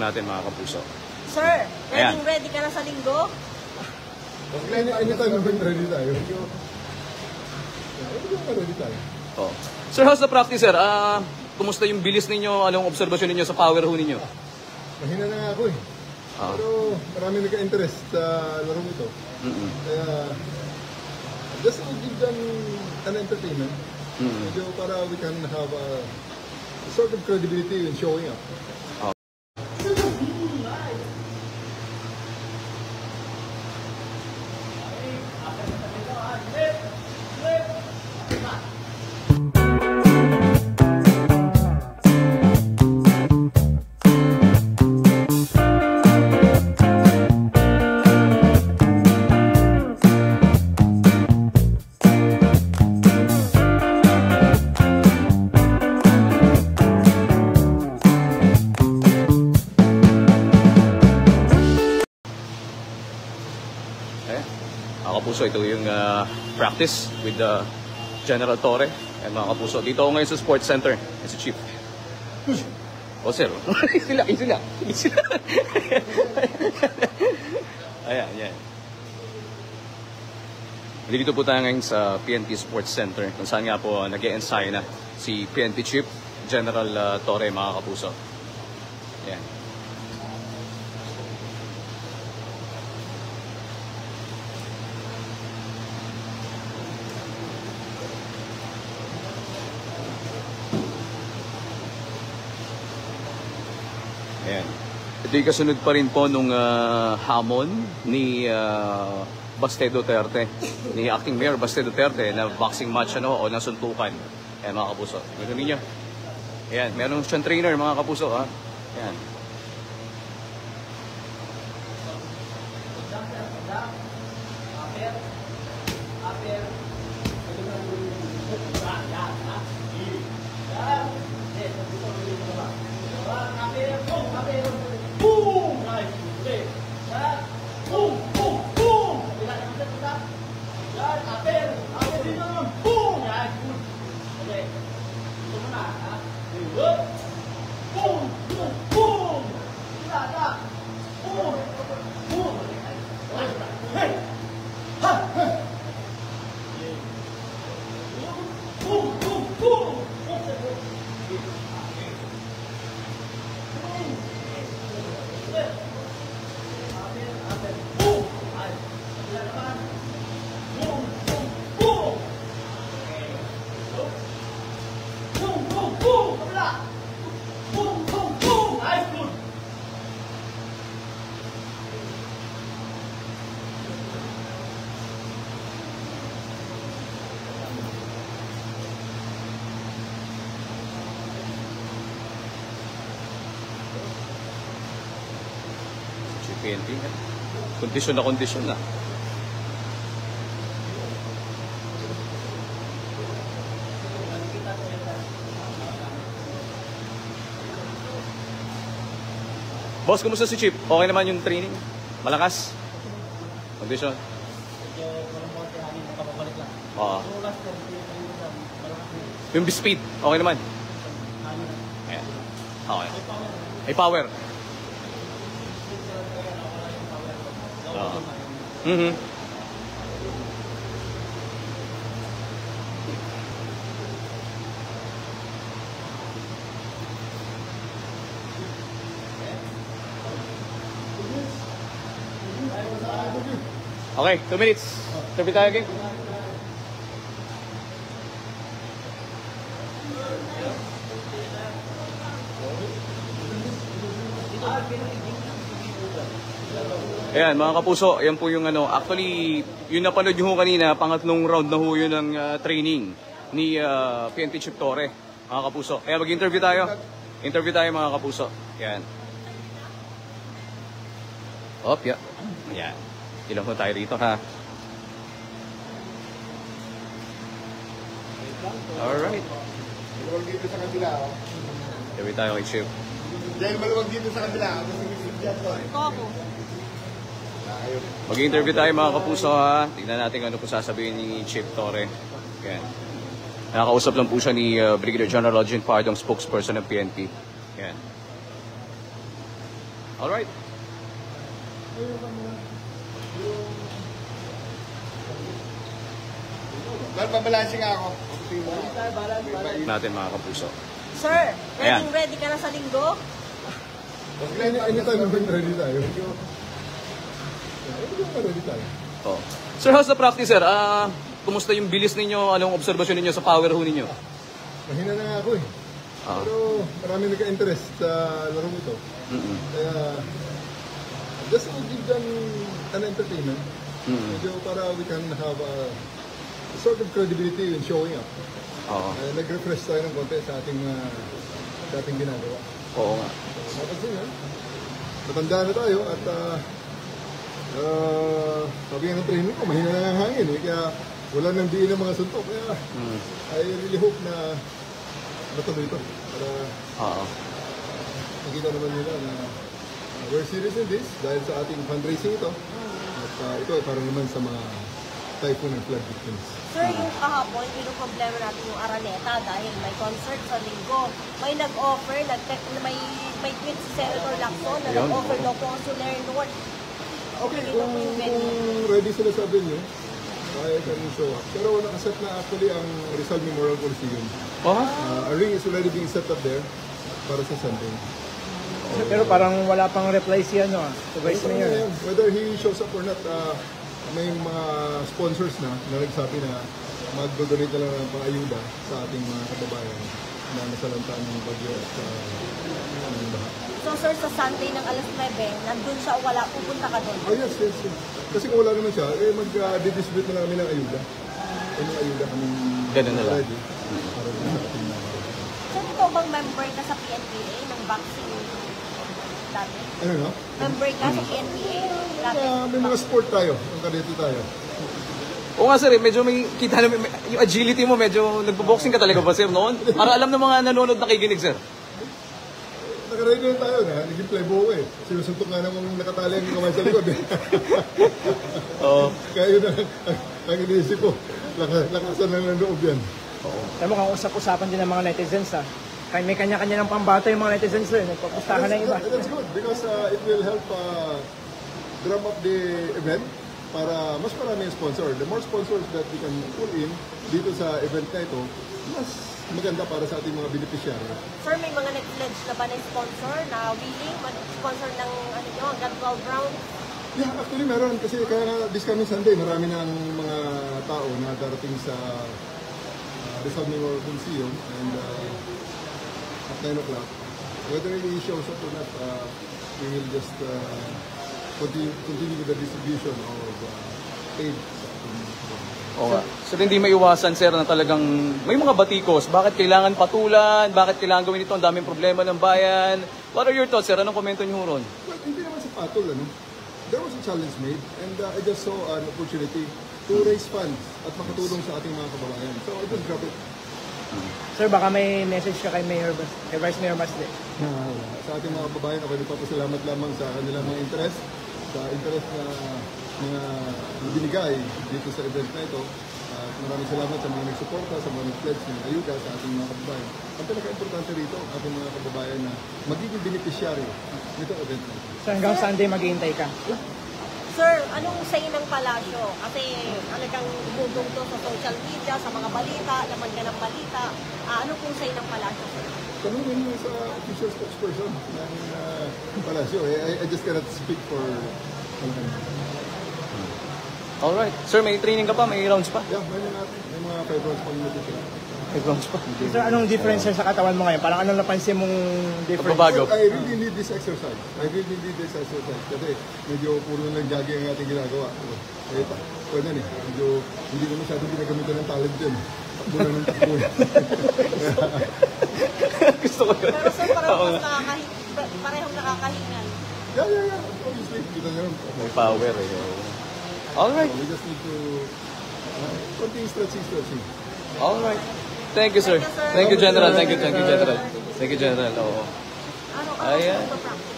natin mga kapuso. Sir, ready ka na sa linggo? Anytime naman ready tayo. Ready tayo. Oh. Sir, how's the practice, sir? Kumusta yung bilis ninyo? Anong obserbasyon ninyo sa power ho ninyo? Mahina na nga ako eh. Pero marami nagka-interest sa laro ito. Kaya, just to give them an entertainment. Medyo para we can have a sort of credibility in showing up. Mga kapuso, ito yung practice with General Torre. Mga kapuso, dito ako ngayon sa Sports Center. Yan si Chief. O sir, sila. Ayan, yan. Dito po tayo ngayon sa PNP Sports Center, kung saan nga po nag-e-ensayo na si PNP Chief General Torre, mga kapuso. Ayan. Ayan. Ito yung kasunod pa rin po nung hamon ni Baste Duterte, ni Acting Mayor Baste Duterte na boxing match o nasuntukan. Ayan mga kapuso. Ganoon ninyo. Ayan, meron siyang trainer mga kapuso. Ayan. PNP. Kondisyon na. Boss, kumusta si Chief? Okay naman yung training? Malakas? Kondisyon? Oo. Yung speed, okay naman? Ayan. Okay. May power. Okay, 2 minutes. Sabi tayo again. Ayan mga kapuso, ayan po yung actually, yung napanood nyo kanina, pangatlong round na ho yun ng training ni PNP Chief Torre, mga kapuso. Kaya mag-interview tayo. Interview tayo mga kapuso. Ayan. Yeah. Ayan. Ilang po tayo rito ha. Alright. Maluwag dito sa kabila. Interview tayo kay Chief. Dahil maluwag dito sa kabila. Ito ako. Mag-interview tayo mga kapuso ha. Tignan natin ano po sasabihin ni Chief Torre. Ayan. Nakakausap lang po siya ni Brigadier General Lodgin Pardong, spokesperson ng PNP. Ayan. Alright. Babalansin nga ako. Natin mga kapuso. Sir, Ayan. ready ka na sa linggo? Anytime naman ready tayo. Anytime ready tayo. Oh. Sir, how's the practice, sir? Kumusta yung bilis ninyo? Anong observation ninyo sa power ho ninyo? Mahina na nga ako eh. Pero marami nagka-interest sa laro ito. Kaya, just to give them an entertainment. Medyo para we can have a sort of credibility in showing up. Nag-refresh tayo ng konti sa ating ginagawa. Oo nga. Napansin nyo, matanda na tayo at sabi nga ng training ko, mahina na ang hangin eh. Kaya wala nang diin ng mga suntok. Kaya I really hope na matuloy ito. Para makita naman nila na we're serious in this dahil sa ating fundraising ito. At ito ay para naman sa mga typhoon and flood victims. Sir, yung kahapon, yung problema natin yung Araneta dahil may concert sa linggo. May nag-offer, may tweet si Senator Lacson na nag-offer daw po ang Soler North. Okay, kung ready sila sa venue, I can show up. Pero nakaset na actually ang Rizal Memorial Coliseum. A ring is already being set up there para sa Sunday. Pero parang wala pang reply siya, no? So, Vice Mayor. Whether he shows up or not, may mga sponsors na nagsabi na mag-donate na lang ng pang-ayuda sa ating mga kababayan na nasalanta ng bagyo at ng baha. So sir, sa Sunday ng alas 9, nandun siya o wala, pupunta ka doon? Oh yes. Kasi kung wala naman siya, mag-distribute na namin ng ayuda. Yung ayuda kami Ganun na lang. ready. Para sa ating Sir, ikaw bang member ka sa PNPA ng boxing dati? ano no? Member ka sa PNPA dati? May mga sport tayo, ang kadito tayo. Oo nga sir, medyo may kita na yung agility mo, medyo nagbo-boxing ka talaga ba sir noon? Para alam ng mga nanonood nakikinig sir. Naka-ready na tayo na, naging playboy eh. Sinusuntok nga namang nakatali ang kamay sa likod eh. Kaya yun ang iniisip ko. Lakasan lang ng loob yan. Alam mo, kung usap-usapan din ng mga netizens, may kanya-kanya ng pambato yung mga netizens, nagpapustahan na yung iba. That's good because it will help drum up the event para mas marami yung sponsor. The more sponsors that we can pull in dito sa event na ito, mas maganda para sa ating mga beneficiary. Sir, may mga nag-pledge na ba na sponsor na willing mag-sponsor ng hanggang 12 rounds? Yeah, actually meron kasi kaya nga this coming Sunday marami ng mga tao na darating sa Rizal Memorial Coliseum and at 9 o'clock. Whether he shows up or not, we will just continue with the distribution of aid. Oo nga. So hindi maiwasan sir na talagang may mga batikos. Bakit kailangan patulan? Bakit kailangan gawin ito? Ang daming problema ng bayan. What are your thoughts sir? Anong komento niyo ron? Well, hindi naman sa patol, ano? There was a challenge made and I just saw an opportunity to raise funds at makatulong sa ating mga kababayan. So I just grabbed it. Sir, baka may message ka kay Vice Mayor Basde. Sa ating mga kababayan, ako nagpapasalamat lamang sa kanilang mga interest, sa interest na mga binigay dito sa event na ito. Maraming salamat sa mga nagsuporta, sa mga nag-pledge ng ayuda sa ating mga kababayan. Ang pinaka-importante rito, ang ating mga kababayan na magiging beneficiary nitong event na ito. So hanggang Sunday maghihintay ka. Sir, anong say ng palasyo? Kasi talagang bugong to sa social media, sa mga balita, laman ka ng balita. Ano pong say ng palasyo, sir? Tanungin mo sa official spokesperson ng palasyo. I just cannot speak for Alright. Sir, may training ka pa? May rounds pa? Yeah, may mga 5 rounds pang natin. May rounds pa? Sir, anong difference sa katawan mo ngayon? Parang anong napansin mong difference? Pagbabago. I really need this exercise. Kasi medyo puro lang jogging ang ating ginagawa. Kaya pwede na eh. Medyo hindi ko masyadong ginagamitan ng talent din. Takbo lang ng takbo. Gusto ko yun. Pero sir, parehong nakakahingan. Yeah. Obviously, kita nyo. May power eh. Alright. We just need to continue stretching. Alright. Thank you, sir. Thank you, sir. Thank you, General. Thank you, General. Thank you, General. Oo. Ano Ayan. ang practice?